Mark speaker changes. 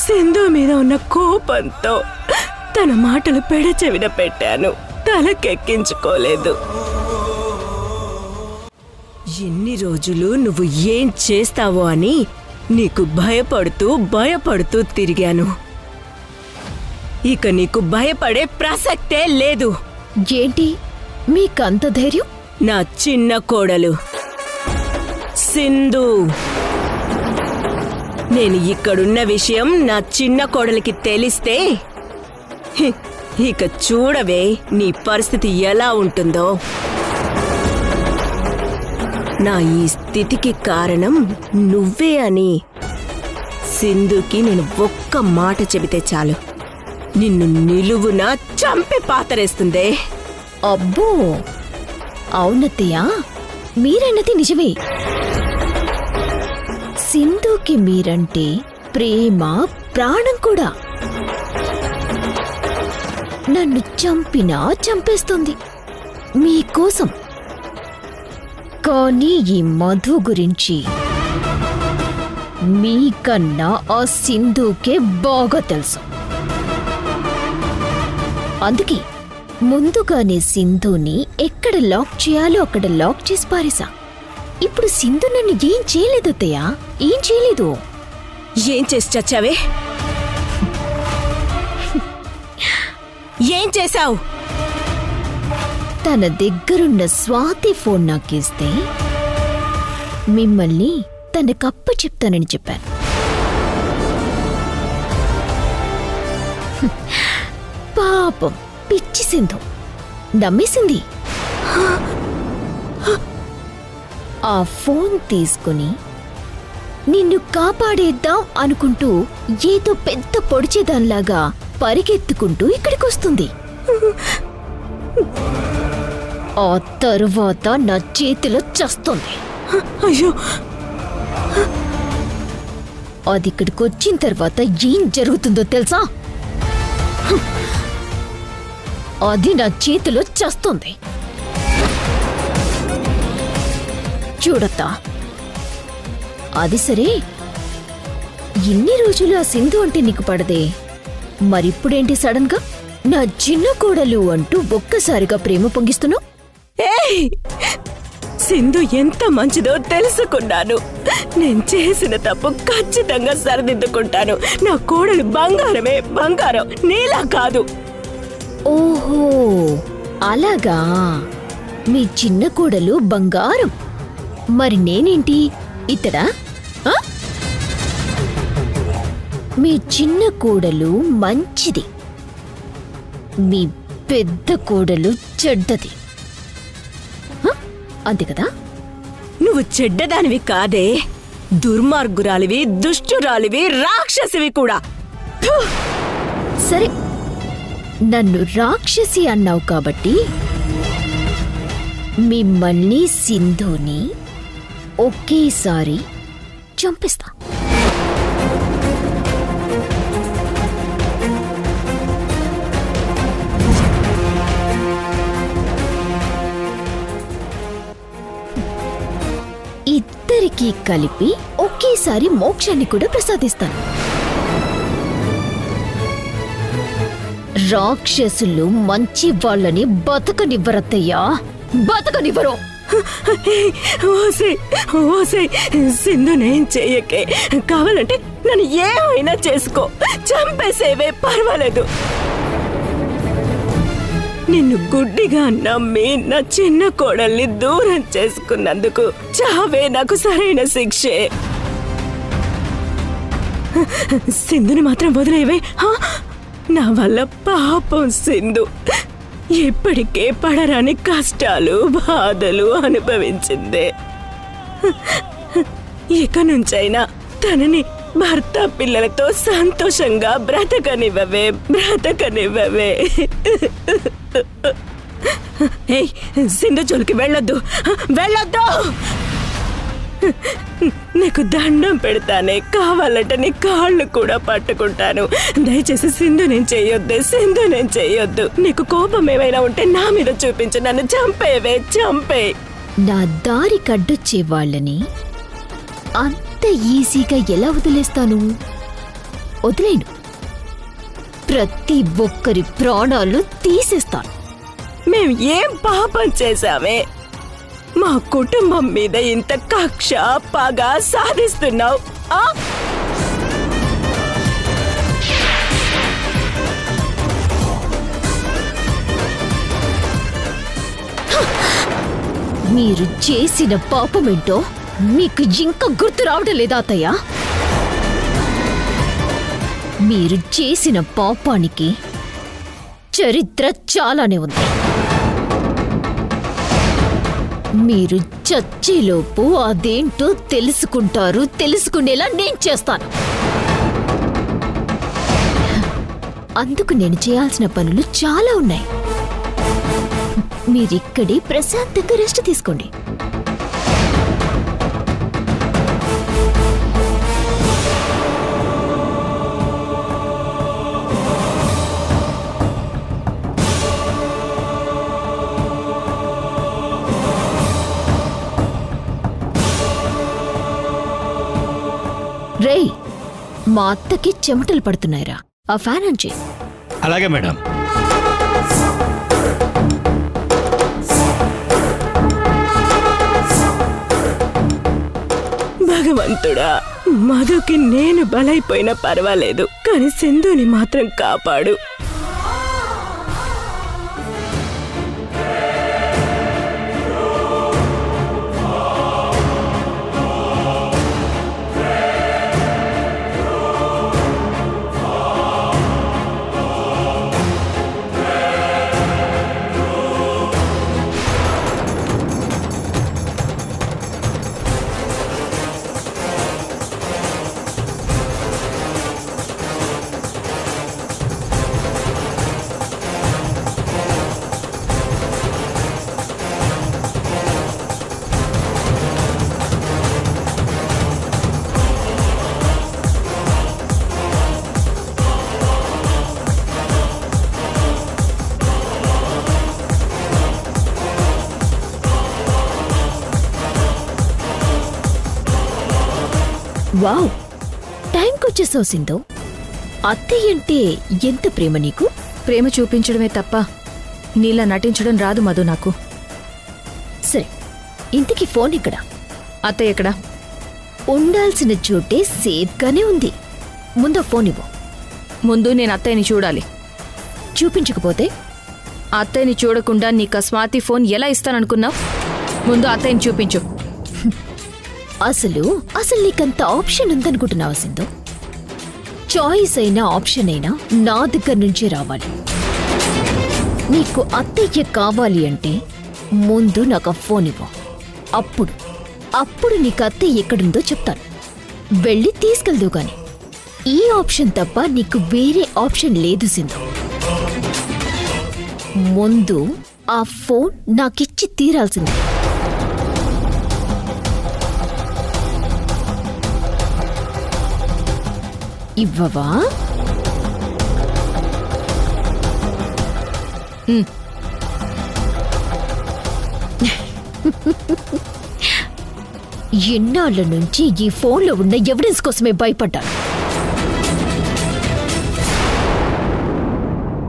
Speaker 1: సింధు మీద ఉన్న కోపంతో తన మాటలు పెడచెవిన పెట్టాను. తలకెక్కించుకోలేదు. ఎన్ని రోజులు నువ్వు ఏం చేస్తావో అని నీకు భయపడుతూ తిరిగాను. ఇక నీకు భయపడే ప్రసక్తే లేదు.
Speaker 2: ఏంటి మీకంత ధైర్యం?
Speaker 1: నా చిన్న కోడలు సింధు. నేను ఇక్కడున్న విషయం నా చిన్న కోడలికి తెలిస్తే ఇక చూడవే నీ పరిస్థితి ఎలా ఉంటుందో. నా ఈ స్థితికి కారణం నువ్వే అని సింధుకి నేను ఒక్క మాట చెబితే చాలు, నిన్ను నిలువున చంపి పాతరేస్తుందే.
Speaker 2: అబ్బో, అవునత్తయ్య, మీరన్నది నిజమే. సింధుకి మీరంటే ప్రేమ, ప్రాణం కూడా. నన్ను చంపినా చంపేస్తుంది మీకోసం. కానీ ఈ మధు గురించి మీకన్నా ఆ సింధుకే బాగా తెలుసు. అందుకే ముందుగానే సింధుని ఎక్కడ లాక్ చేయాలో అక్కడ లాక్ చేసి పారేసా. ఇప్పుడు సింధు నన్ను ఏం చేయలేదు అత్తయ్య, ఏం చేయలేదు.
Speaker 1: ఏం చేసి చచ్చావే? ఏం చేశావు?
Speaker 2: తన దగ్గరున్న స్వాతి ఫోన్ నాకిస్తే మిమ్మల్ని తనకప్ప చెప్తానని చెప్పాను. పాపం పిచ్చి సింధు నమ్మేసింది. ఆ ఫోన్ తీసుకుని నిన్ను కాపాడేద్దాం అనుకుంటూ ఏదో పెద్ద పొడిచేదాన్లాగా పరిగెత్తుకుంటూ ఇక్కడికొస్తుంది. ఆ తరువాత నా చేతిలో చస్తుంది.
Speaker 1: అయ్యో,
Speaker 2: అది ఇక్కడికి వచ్చిన తర్వాత ఏం జరుగుతుందో తెలుసా? అది నా చేతిలో చస్తుంది. చూడత్తా, అది సరే, ఇన్ని రోజులు ఆ సింధు అంటే నీకు పడదే, మరిప్పుడేంటి సడన్ గా నా చిన్న కోడలు అంటూ ఒక్కసారిగా ప్రేమ పొంగిస్తున్నావు?
Speaker 1: సింధు ఎంత మంచిదో తెలుసుకున్నాను. నేను చేసిన తప్పు ఖచ్చితంగా సరిదిద్దుకుంటాను. నా కోడలు బంగారమే, బంగారం, నీలా కాదు.
Speaker 2: ఓహో, అలాగా. మీ చిన్న కోడలు బంగారం, మరి నేనేంటి ఇతడా? మీ చిన్న కోడలు మంచిది, మీ పెద్ద కోడలు చెడ్డది, అంతే కదా?
Speaker 1: నువ్వు చెడ్డదానివి కాదే, దుర్మార్గురాలివి, దుష్టురాలివి, రాక్షసివి కూడా.
Speaker 2: సరే, నన్ను రాక్షసి అన్నావు కాబట్టి మిమ్మల్ని సింధుని ఒకేసారి చంపిస్తా. ఇద్దరికీ కలిపి ఒకేసారి మోక్షాన్ని కూడా ప్రసాదిస్తాను. రాక్షసులు మంచి వాళ్ళని బతకనివ్వరత్తయ్యా, బతకనివ్వరు.
Speaker 1: సింధునేం చెయ్యకే, కావాలంటే నన్ను ఏమైనా చేసుకో, చంపేసేవే, పర్వాలేదు. నిన్ను గుడ్డిగా నమ్మి నా చిన్న కోడల్ని దూరం చేసుకున్నందుకు చావే నాకు సరైన శిక్షే. సింధుని మాత్రం వదిలేవే. నా వల్ల పాపం సింధు ఇప్పటికే పడరాని కష్టాలు, బాధలు అనుభవించిందే. ఇక నుంచైనా తనని భర్త, పిల్లలతో సంతోషంగా బ్రతకనివ్వవే, బ్రతకనివ్వవే. సింధు జోలికి వెళ్ళొద్దు, వెళ్ళొద్దు. నీకు దండం పెడతానే, కావాలంటే నీ కాళ్ళు కూడా పట్టుకుంటాను. దయచేసి సింధు నేను చెయ్యొద్దే, సింధు నేను చెయ్యొద్దు. నీకు కోపం ఏమైనా ఉంటే నా మీద చూపించు, నన్ను చంపేవే, చంపే.
Speaker 2: నా దారి కడ్డొచ్చే వాళ్ళని అంత ఈజీగా ఎలా వదిలేస్తాను? వదిలేను. ప్రతి ఒక్కరి ప్రాణాలు తీసేస్తాను.
Speaker 1: మేం ఏం పాపం చేశామే? మా కుటుంబం మీద ఇంత కక్ష పగ సాధిస్తున్నావు?
Speaker 2: మీరు చేసిన పాపమేంటో మీకు ఇంకా గుర్తు రావడం లేదా అత్తయ్య? మీరు చేసిన పాపానికి చరిత్ర చాలానే ఉంది. మీరు చచ్చేలోపు అదేంటో తెలుసుకుంటారు. తెలుసుకునేలా నేను చేస్తాను. అందుకు నేను చేయాల్సిన పనులు చాలా ఉన్నాయి. మీరిక్కడే ప్రశాంతంగా రెస్ట్ తీసుకోండి. రేయ్, మా అత్తకి చెమటలు పడుతున్నాయిరా. ఆ ఫ్యాన్ ఆన్ చేయి.
Speaker 3: అలాగే మేడం.
Speaker 1: భగవంతుడా, మధుకి నేను బలైపోయినా పర్వాలేదు, కానీ సింధుని మాత్రం కాపాడు.
Speaker 2: వావ్, టైంకొచ్చేసావు సింధు. అత్తయ్య అంటే ఎంత ప్రేమ నీకు?
Speaker 4: ప్రేమ చూపించడమే తప్ప నీలా నటించడం రాదు మధు నాకు.
Speaker 2: సరే, ఇంటికి ఫోన్ ఇక్కడ.
Speaker 4: అత్తయ్య ఎక్కడా?
Speaker 2: ఉండాల్సిన చోటే సేఫ్గానే ఉంది. ముందు ఫోన్ ఇవ్వు.
Speaker 4: ముందు నేను అత్తయ్యని చూడాలి.
Speaker 2: చూపించకపోతే?
Speaker 4: అత్తయ్యని చూడకుండా నీకు స్వాతి ఫోన్ ఎలా ఇస్తాననుకున్నావు? ముందు అత్తయ్యని చూపించు.
Speaker 2: అసలు నీకంత ఆప్షన్ ఉందనుకుంటున్నావా సింధు? చాయిస్ అయినా ఆప్షన్ అయినా నా దగ్గర నుంచే రావాలి. నీకు అత్తయ్య కావాలి అంటే ముందు నాకు ఫోన్ ఇవ్వు. అప్పుడు నీకు అత్తయ్య ఎక్కడుందో చెప్తాను. వెళ్ళి తీసుకెళ్దు గాని. ఈ ఆప్షన్ తప్ప నీకు వేరే ఆప్షన్ లేదు సింధు. ముందు ఆ ఫోన్ నాకిచ్చి తీరాల్సిందే. ఇవ్వవా? ఎన్నాళ్ళ నుంచి ఈ ఫోన్లో ఉన్న ఎవిడెన్స్ కోసమే భయపడ్డాను.